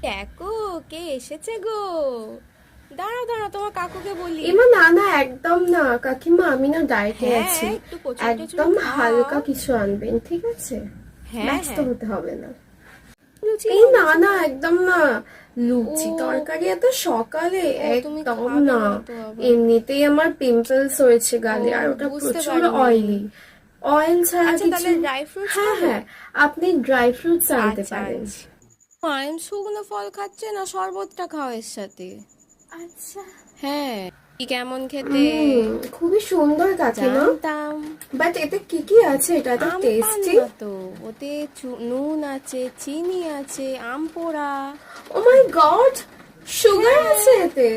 ক্যাকো, কে এসেছে গো? দাঁড়াও দাঁড়াও, তোমার কাকুকে বলি। এমা না না, একদম না কাকিমা, আমি না ডায়েটে হ্যাঁ, আছি। একটু কচুরি টচুরি একদম খাও। হালকা কিছু আনবেন, ঠিক আছে? হ্যাঁ ব্যস্ত হ্যাঁ, হতে হবে না। লুচি এই নাও, না লুচি না, নাও। একদম না। ও লুচি তরকারি এত সকালে ও, তুমি একদম খাবে না। না তো আবার। এমনিতেই আমার পিম্পলস হয়েছে ও, গালে, আর ওটা বুঝতে প্রচুর পারিনি। অয়েলি। অয়েল ছাড়া আচ্ছা, কিছু। তাহলে ড্রাই ফ্রুটস হ্যাঁ খাবো। হ্যাঁ, আপনি ড্রাই ফ্রুটস আনতে আচ্ছা পারেন। আনছি। মাইম শুকনো ফল খাচ্ছে না, শরবতটা খাও এর সাথে। আচ্ছা। হ্যাঁ, কি কেমন খেতে? খুবই সুন্দর কাকিমা। জানতাম। বাট এতে কি কি আছে? এটা এত আম টেস্টি। পান্না তো, ওতে নুন আছে, চিনি আছে, আম পোড়া। ও মাই গড, সুগার হ্যাঁ। আছে এতে?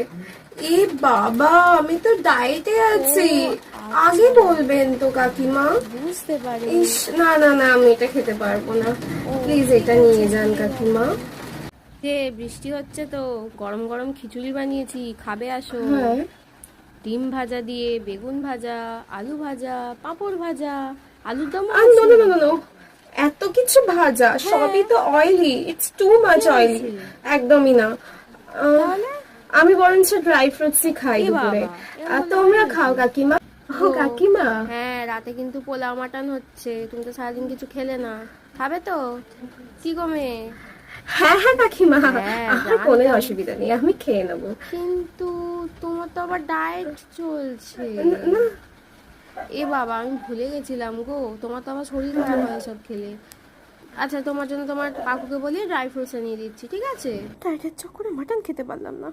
এ বাবা, আমি তো ডায়েটে আছি। আচ্ছা, আগে বলবেন তো কাকিমা। বুঝতে পারি। ইস, না না না, আমি এটা খেতে পারবো না। ও, প্লিজ ঠিক এটা আছে, নিয়ে যান ঠিক আছে। কাকিমা। যে বৃষ্টি হচ্ছে তো, গরম গরম খিচুড়ি বানিয়েছি, খাবে আসো। হ্যাঁ। ডিম ভাজা দিয়ে বেগুন ভাজা, আলু ভাজা, পাঁপড় ভাজা, আলুর দমও আর নো আছে। নো নো নো নো, এত কিছু ভাজা, হ্যাঁ, সবই তো অয়েলি, ইটস টু কি মাচ অয়েলি। হয়েছে? একদমই না। আহ, তাহলে আমি বরঞ্চ ড্রাই ফ্রুটসই খাই এ দুপুরে। বাবা, এরম বললে হয় তোমরা খাও নাকি? কাকিমা। ও ও, কাকিমা। হ্যাঁ, রাতে কিন্তু পোলাও মাটন হচ্ছে, তুমি তো সারাদিন কিছু খেলে না। খাবে তো? কি গো মেয়ে? হ্যাঁ হ্যাঁ কাকিমা, হ্যাঁ, আমার কোনো জানতাম। অসুবিধা নেই, আমি খেয়ে নেবো। কিন্তু তোমার তো আবার ডায়েট চলছে। না। এ বাবা, আমি ভুলে গেছিলাম গো, তোমার তো আবার শরীর খারাপ হয় সব খেলে। আচ্ছা, তোমার জন্য তোমার কাকুকে বলি ড্রাই ফ্রুটস নিয়ে দিচ্ছি, ঠিক আছে? ডায়েটের চক্করে মাটন খেতে পারলাম না।